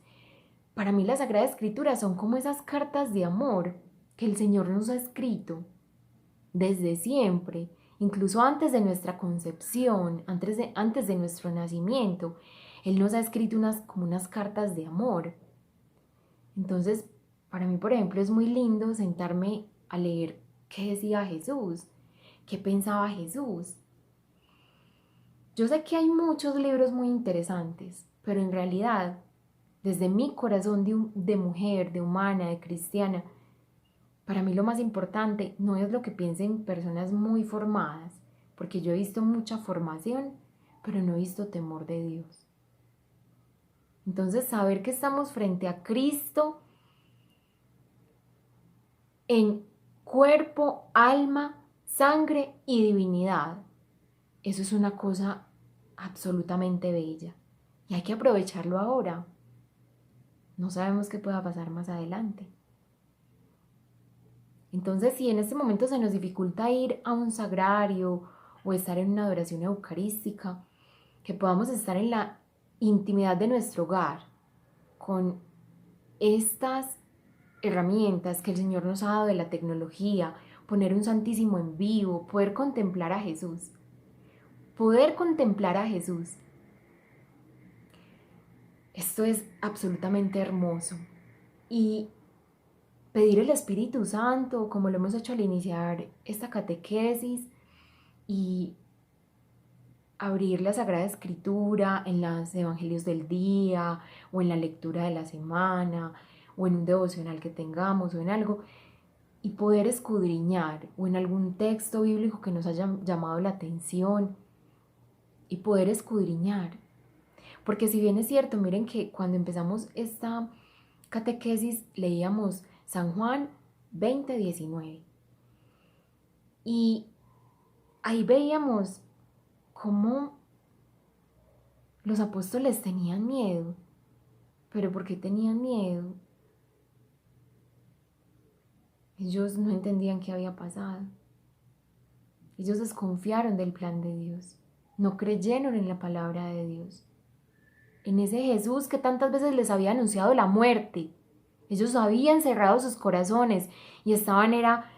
Para mí la Sagrada Escritura son como esas cartas de amor que el Señor nos ha escrito desde siempre, incluso antes de nuestra concepción, antes de nuestro nacimiento. Él nos ha escrito como unas cartas de amor. Entonces, para mí, por ejemplo, es muy lindo sentarme a leer qué decía Jesús, qué pensaba Jesús. Yo sé que hay muchos libros muy interesantes, pero en realidad, desde mi corazón de mujer, de humana, de cristiana, para mí lo más importante no es lo que piensen personas muy formadas, porque yo he visto mucha formación, pero no he visto temor de Dios. Entonces, saber que estamos frente a Cristo en cuerpo, alma, sangre y divinidad, eso es una cosa absolutamente bella y hay que aprovecharlo ahora. No sabemos qué pueda pasar más adelante. Entonces, si en este momento se nos dificulta ir a un sagrario o estar en una adoración eucarística, que podamos estar en la intimidad de nuestro hogar con estas herramientas que el Señor nos ha dado de la tecnología, poner un Santísimo en vivo, poder contemplar a Jesús. Poder contemplar a Jesús. Esto es absolutamente hermoso. Y pedir el Espíritu Santo, como lo hemos hecho al iniciar esta catequesis, y abrir la Sagrada Escritura en los evangelios del día, o en la lectura de la semana, o en un devocional que tengamos, o en algo, y poder escudriñar, o en algún texto bíblico que nos haya llamado la atención, y poder escudriñar. Porque si bien es cierto, miren que cuando empezamos esta catequesis leíamos San Juan 20:19. Y ahí veíamos cómo los apóstoles tenían miedo. ¿Pero por qué tenían miedo? Ellos no entendían qué había pasado. Ellos desconfiaron del plan de Dios. No creyeron en la palabra de Dios. En ese Jesús que tantas veces les había anunciado la muerte. Ellos habían cerrado sus corazones y estaban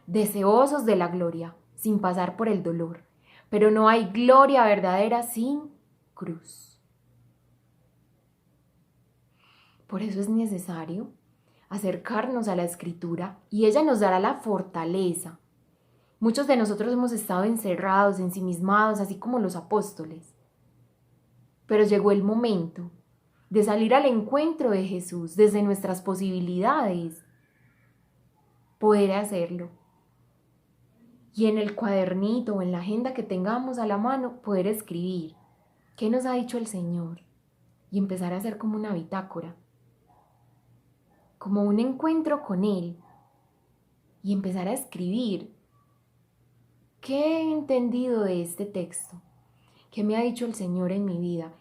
deseosos de la gloria, sin pasar por el dolor. Pero no hay gloria verdadera sin cruz. Por eso es necesario acercarnos a la Escritura y ella nos dará la fortaleza. Muchos de nosotros hemos estado encerrados, ensimismados, así como los apóstoles. Pero llegó el momento de salir al encuentro de Jesús desde nuestras posibilidades, poder hacerlo. Y en el cuadernito o en la agenda que tengamos a la mano, poder escribir qué nos ha dicho el Señor y empezar a hacer como una bitácora, como un encuentro con Él, y empezar a escribir qué he entendido de este texto, qué me ha dicho el Señor en mi vida.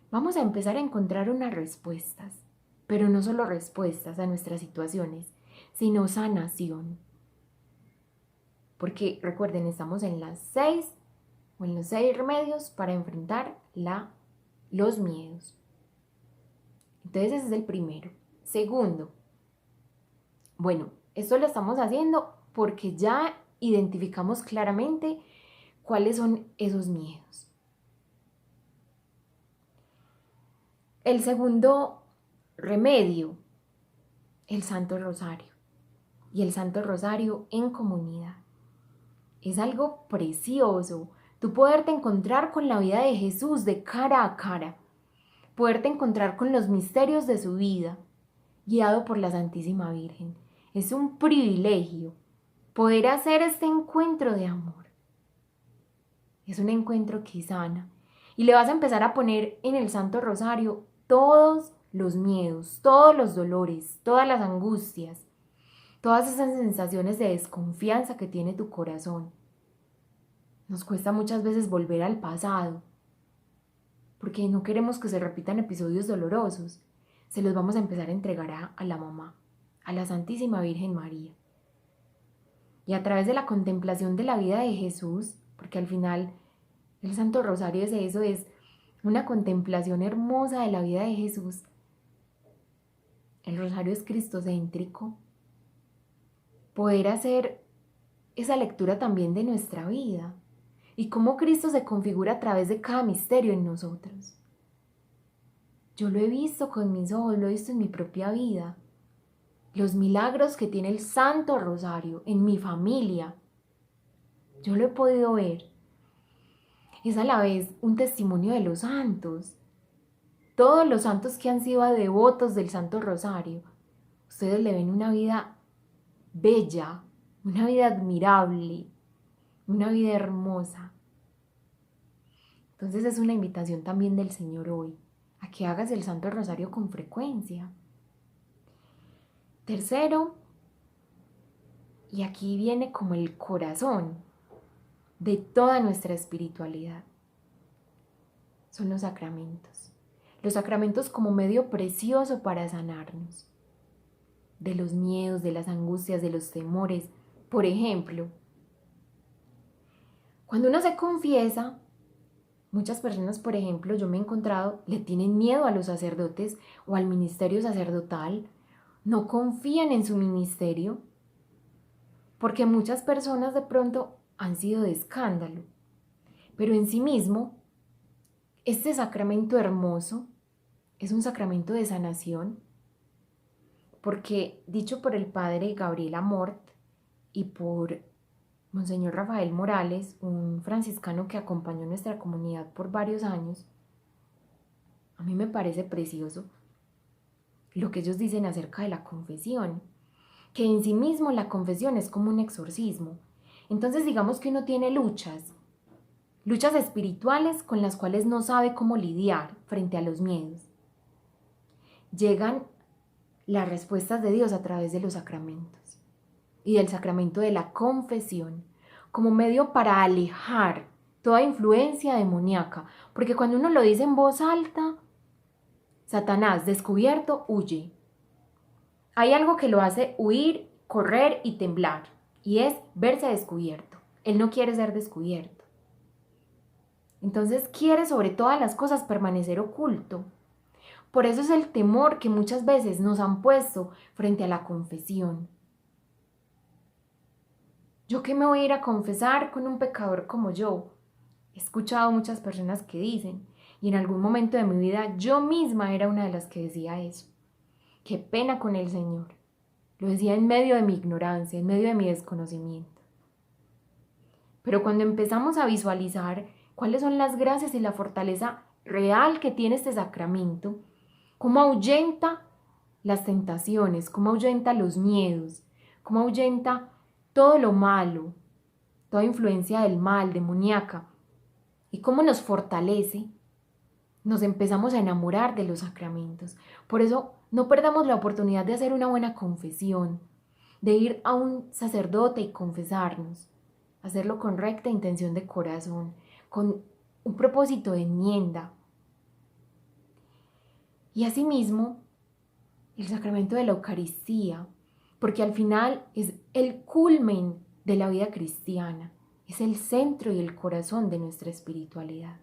Vamos a empezar a encontrar unas respuestas, pero no solo respuestas a nuestras situaciones, sino sanación. Porque recuerden, estamos en los 6 remedios para enfrentar los miedos. Entonces ese es el primero. Segundo, bueno, esto lo estamos haciendo porque ya identificamos claramente cuáles son esos miedos. El segundo remedio, el Santo Rosario. Y el Santo Rosario en comunidad. Es algo precioso. Tú poderte encontrar con la vida de Jesús de cara a cara. Poderte encontrar con los misterios de su vida, guiado por la Santísima Virgen. Es un privilegio poder hacer este encuentro de amor. Es un encuentro que sana. Y le vas a empezar a poner en el Santo Rosario todos los miedos, todos los dolores, todas las angustias, todas esas sensaciones de desconfianza que tiene tu corazón. Nos cuesta muchas veces volver al pasado, porque no queremos que se repitan episodios dolorosos. Se los vamos a empezar a entregar a la mamá, a la Santísima Virgen María. Y a través de la contemplación de la vida de Jesús, porque al final el Santo Rosario es eso, es una contemplación hermosa de la vida de Jesús. El rosario es cristocéntrico. Poder hacer esa lectura también de nuestra vida y cómo Cristo se configura a través de cada misterio en nosotros. Yo lo he visto con mis ojos, lo he visto en mi propia vida. Los milagros que tiene el Santo Rosario en mi familia, yo lo he podido ver. Es a la vez un testimonio de los santos. Todos los santos que han sido devotos del Santo Rosario, ustedes le ven una vida bella, una vida admirable, una vida hermosa. Entonces es una invitación también del Señor hoy, a que hagas el Santo Rosario con frecuencia. Tercero, y aquí viene como el corazón de toda nuestra espiritualidad, son los sacramentos. Los sacramentos como medio precioso para sanarnos. de los miedos, de las angustias, de los temores. Por ejemplo, cuando uno se confiesa, muchas personas, por ejemplo, yo me he encontrado, le tienen miedo a los sacerdotes o al ministerio sacerdotal, no confían en su ministerio, porque muchas personas de pronto han sido de escándalo. Pero en sí mismo, este sacramento hermoso es un sacramento de sanación, porque dicho por el padre Gabriel Amort y por Monseñor Rafael Morales, un franciscano que acompañó nuestra comunidad por varios años, a mí me parece precioso lo que ellos dicen acerca de la confesión, que en sí mismo la confesión es como un exorcismo. Entonces digamos que uno tiene luchas espirituales con las cuales no sabe cómo lidiar frente a los miedos. Llegan las respuestas de Dios a través de los sacramentos y del sacramento de la confesión como medio para alejar toda influencia demoníaca, porque cuando uno lo dice en voz alta, Satanás descubierto huye. Hay algo que lo hace huir, correr y temblar, y es verse descubierto. Él no quiere ser descubierto. Entonces quiere sobre todas las cosas permanecer oculto. Por eso es el temor que muchas veces nos han puesto frente a la confesión. ¿Yo qué me voy a ir a confesar con un pecador como yo? He escuchado muchas personas que dicen, y en algún momento de mi vida yo misma era una de las que decía eso. Qué pena con el Señor. Lo decía en medio de mi ignorancia, en medio de mi desconocimiento. Pero cuando empezamos a visualizar cuáles son las gracias y la fortaleza real que tiene este sacramento, cómo ahuyenta las tentaciones, cómo ahuyenta los miedos, cómo ahuyenta todo lo malo, toda influencia del mal, demoníaca, y cómo nos fortalece, nos empezamos a enamorar de los sacramentos. Por eso no perdamos la oportunidad de hacer una buena confesión, de ir a un sacerdote y confesarnos, hacerlo con recta intención de corazón, con un propósito de enmienda. Y asimismo, el sacramento de la Eucaristía, porque al final es el culmen de la vida cristiana, es el centro y el corazón de nuestra espiritualidad.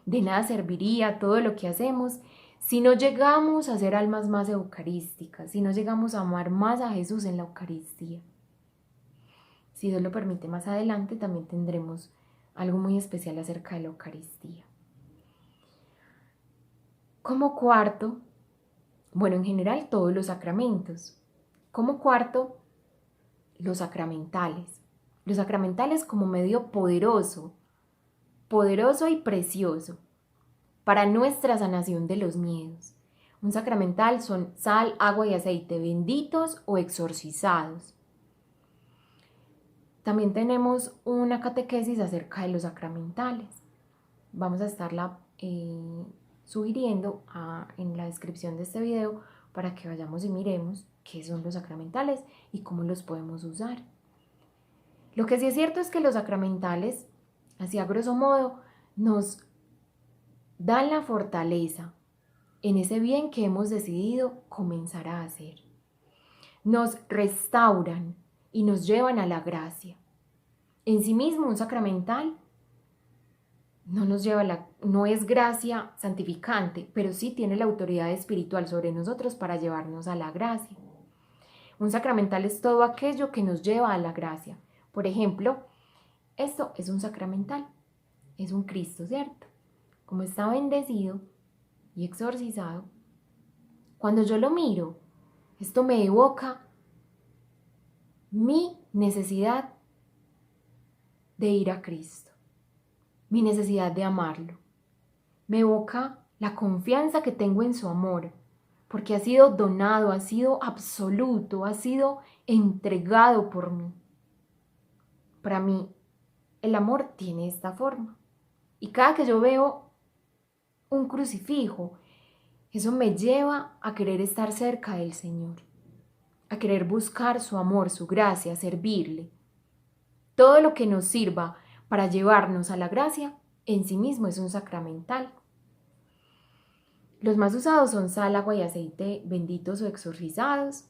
De nada serviría todo lo que hacemos si no llegamos a ser almas más eucarísticas, si no llegamos a amar más a Jesús en la Eucaristía. Si Dios lo permite, más adelante también tendremos algo muy especial acerca de la Eucaristía. Como cuarto, bueno, en general todos los sacramentos. Como cuarto, los sacramentales. Los sacramentales como medio poderoso y precioso para nuestra sanación de los miedos. Un sacramental son sal, agua y aceite, benditos o exorcizados. También tenemos una catequesis acerca de los sacramentales. Vamos a estarla sugiriendo en la descripción de este video para que vayamos y miremos qué son los sacramentales y cómo los podemos usar. Lo que sí es cierto es que los sacramentales, así a grosso modo, nos dan la fortaleza en ese bien que hemos decidido comenzar a hacer. Nos restauran y nos llevan a la gracia. En sí mismo un sacramental no es gracia santificante, pero sí tiene la autoridad espiritual sobre nosotros para llevarnos a la gracia. Un sacramental es todo aquello que nos lleva a la gracia. Por ejemplo, esto es un sacramental, es un Cristo, ¿cierto? Como está bendecido y exorcizado, cuando yo lo miro, esto me evoca mi necesidad de ir a Cristo, mi necesidad de amarlo. Me evoca la confianza que tengo en su amor, porque ha sido donado, ha sido absoluto, ha sido entregado por mí. Para mí, el amor tiene esta forma. Y cada que yo veo un crucifijo, eso me lleva a querer estar cerca del Señor, a querer buscar su amor, su gracia, servirle. Todo lo que nos sirva para llevarnos a la gracia en sí mismo es un sacramental. Los más usados son sal, agua y aceite benditos o exorcizados.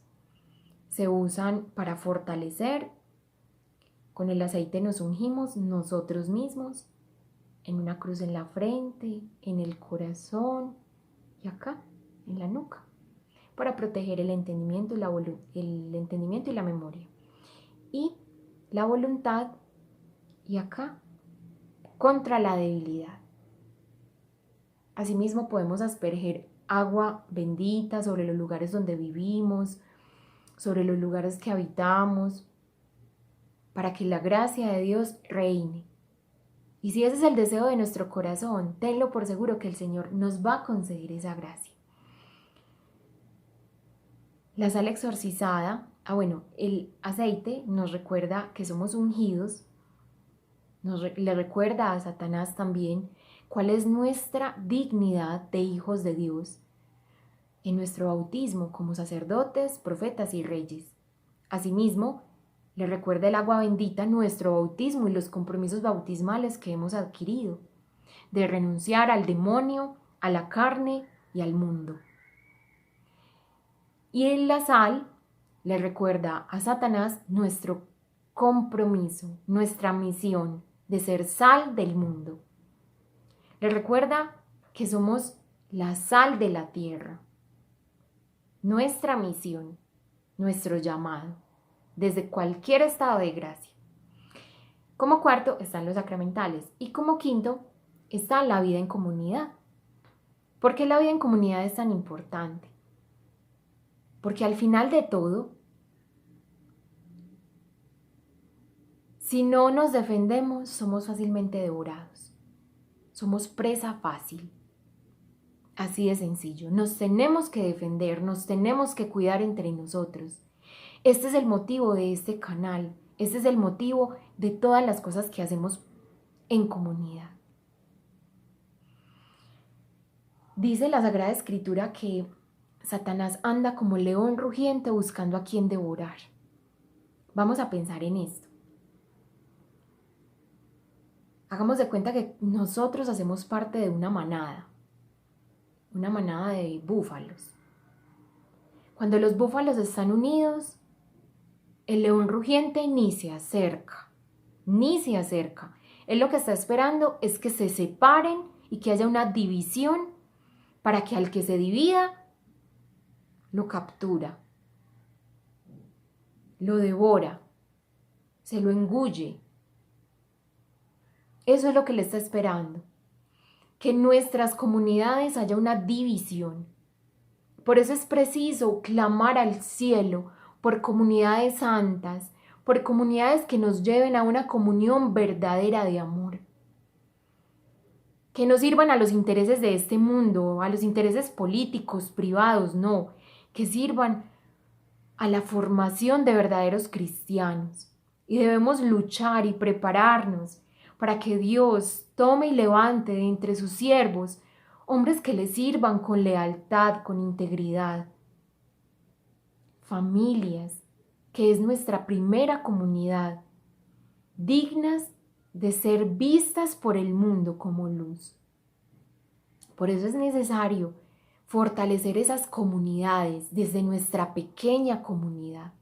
Se usan para fortalecer. Con el aceite nos ungimos nosotros mismos, en una cruz en la frente, en el corazón y acá, en la nuca, para proteger el entendimiento y la memoria. Y la voluntad y acá, contra la debilidad. Asimismo podemos asperger agua bendita sobre los lugares donde vivimos, sobre los lugares que habitamos, para que la gracia de Dios reine. Y si ese es el deseo de nuestro corazón, tenlo por seguro que el Señor nos va a conceder esa gracia. La sal exorcizada, el aceite nos recuerda que somos ungidos, le recuerda a Satanás también cuál es nuestra dignidad de hijos de Dios en nuestro bautismo como sacerdotes, profetas y reyes. Asimismo, le recuerda el agua bendita nuestro bautismo y los compromisos bautismales que hemos adquirido, de renunciar al demonio, a la carne y al mundo. Y en la sal le recuerda a Satanás nuestro compromiso, nuestra misión de ser sal del mundo. Le recuerda que somos la sal de la tierra, nuestra misión, nuestro llamado, desde cualquier estado de gracia. Como cuarto están los sacramentales y como quinto está la vida en comunidad. ¿Por qué la vida en comunidad es tan importante? Porque al final de todo, si no nos defendemos, somos fácilmente devorados. Somos presa fácil. Así de sencillo. Nos tenemos que defender, nos tenemos que cuidar entre nosotros. Este es el motivo de este canal. Este es el motivo de todas las cosas que hacemos en comunidad. Dice la Sagrada Escritura que Satanás anda como león rugiente buscando a quien devorar. Vamos a pensar en esto. Hagamos de cuenta que nosotros hacemos parte de una manada de búfalos. Cuando los búfalos están unidos, el león rugiente ni se acerca. Él lo que está esperando es que se separen y que haya una división para que al que se divida, lo captura, lo devora, se lo engulle. Eso es lo que le está esperando, que en nuestras comunidades haya una división. Por eso es preciso clamar al cielo por comunidades santas, por comunidades que nos lleven a una comunión verdadera de amor. Que no sirvan a los intereses de este mundo, a los intereses políticos, privados, no. Que sirvan a la formación de verdaderos cristianos. Y debemos luchar y prepararnos para que Dios tome y levante de entre sus siervos hombres que le sirvan con lealtad, con integridad. Familias, que es nuestra primera comunidad, dignas de ser vistas por el mundo como luz. Por eso es necesario fortalecer esas comunidades desde nuestra pequeña comunidad.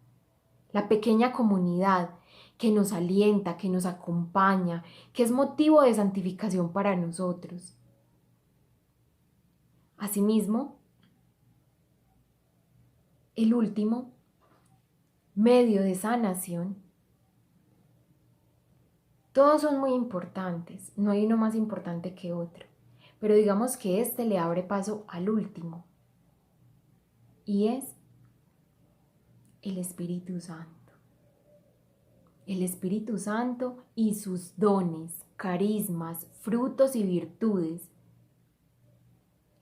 La pequeña comunidad que nos alienta, que nos acompaña, que es motivo de santificación para nosotros. Asimismo, el último medio de sanación, todos son muy importantes, no hay uno más importante que otro, pero digamos que este le abre paso al último, y es el Espíritu Santo. El Espíritu Santo y sus dones, carismas, frutos y virtudes.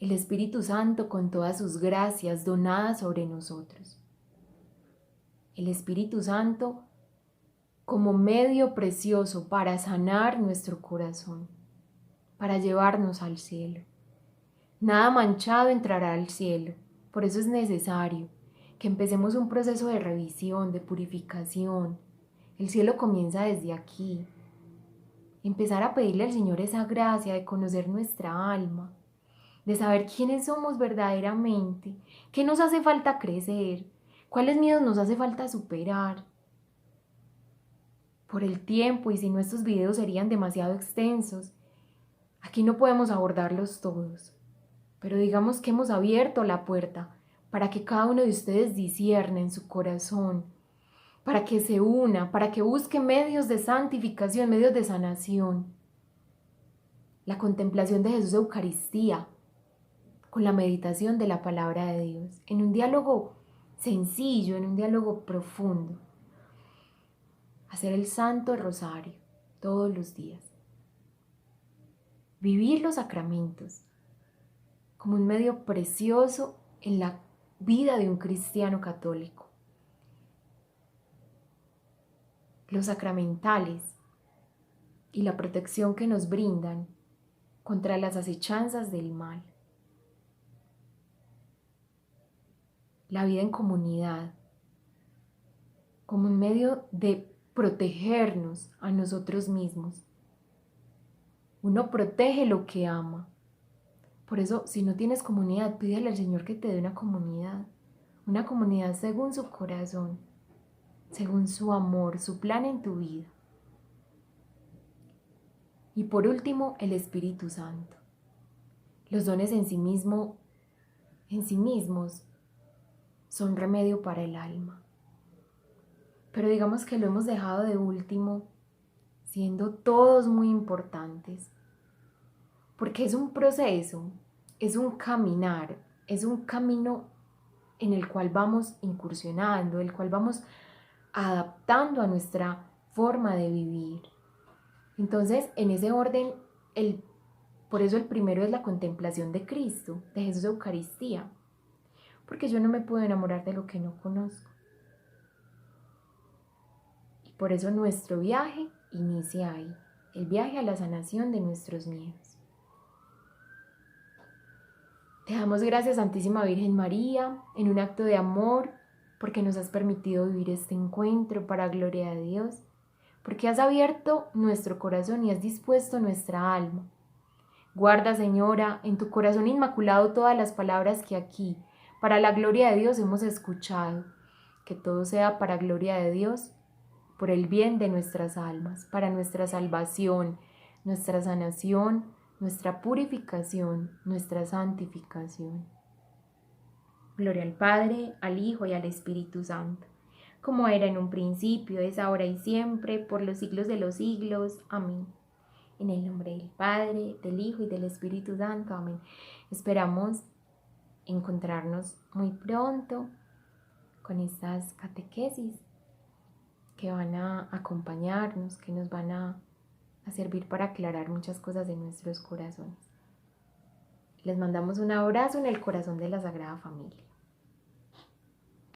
El Espíritu Santo con todas sus gracias donadas sobre nosotros. El Espíritu Santo como medio precioso para sanar nuestro corazón, para llevarnos al cielo. Nada manchado entrará al cielo. Por eso es necesario que empecemos un proceso de revisión, de purificación. El cielo comienza desde aquí. Empezar a pedirle al Señor esa gracia de conocer nuestra alma, de saber quiénes somos verdaderamente, qué nos hace falta crecer, cuáles miedos nos hace falta superar. Por el tiempo y si no estos videos serían demasiado extensos, aquí no podemos abordarlos todos, pero digamos que hemos abierto la puerta para que cada uno de ustedes discierna en su corazón, para que se una, para que busque medios de santificación, medios de sanación. La contemplación de Jesús Eucaristía, con la meditación de la palabra de Dios, en un diálogo sencillo, en un diálogo profundo. Hacer el Santo Rosario todos los días. Vivir los sacramentos como un medio precioso en la vida de un cristiano católico. Los sacramentales y la protección que nos brindan contra las acechanzas del mal. La vida en comunidad como un medio de protegernos a nosotros mismos. Uno protege lo que ama. Por eso, si no tienes comunidad, pídele al Señor que te dé una comunidad según su corazón, según su amor, su plan en tu vida. Y por último, el Espíritu Santo. Los dones en sí mismos son remedio para el alma. Pero digamos que lo hemos dejado de último, siendo todos muy importantes. Porque es un proceso, es un caminar, es un camino en el cual vamos incursionando, el cual vamos adaptando a nuestra forma de vivir. Entonces, en ese orden, por eso el primero es la contemplación de Cristo, de Jesús Eucaristía, porque yo no me puedo enamorar de lo que no conozco. Y por eso nuestro viaje inicia ahí, el viaje a la sanación de nuestros miedos. Te damos gracias, Santísima Virgen María, en un acto de amor, porque nos has permitido vivir este encuentro para gloria de Dios, porque has abierto nuestro corazón y has dispuesto nuestra alma. Guarda, Señora, en tu corazón inmaculado todas las palabras que aquí, para la gloria de Dios, hemos escuchado. Que todo sea para gloria de Dios, por el bien de nuestras almas, para nuestra salvación, nuestra sanación, nuestra purificación, nuestra santificación. Gloria al Padre, al Hijo y al Espíritu Santo, como era en un principio, es ahora y siempre, por los siglos de los siglos. Amén. En el nombre del Padre, del Hijo y del Espíritu Santo. Amén. Esperamos encontrarnos muy pronto con estas catequesis que van a acompañarnos, que nos van a servir para aclarar muchas cosas de nuestros corazones. Les mandamos un abrazo en el corazón de la Sagrada Familia.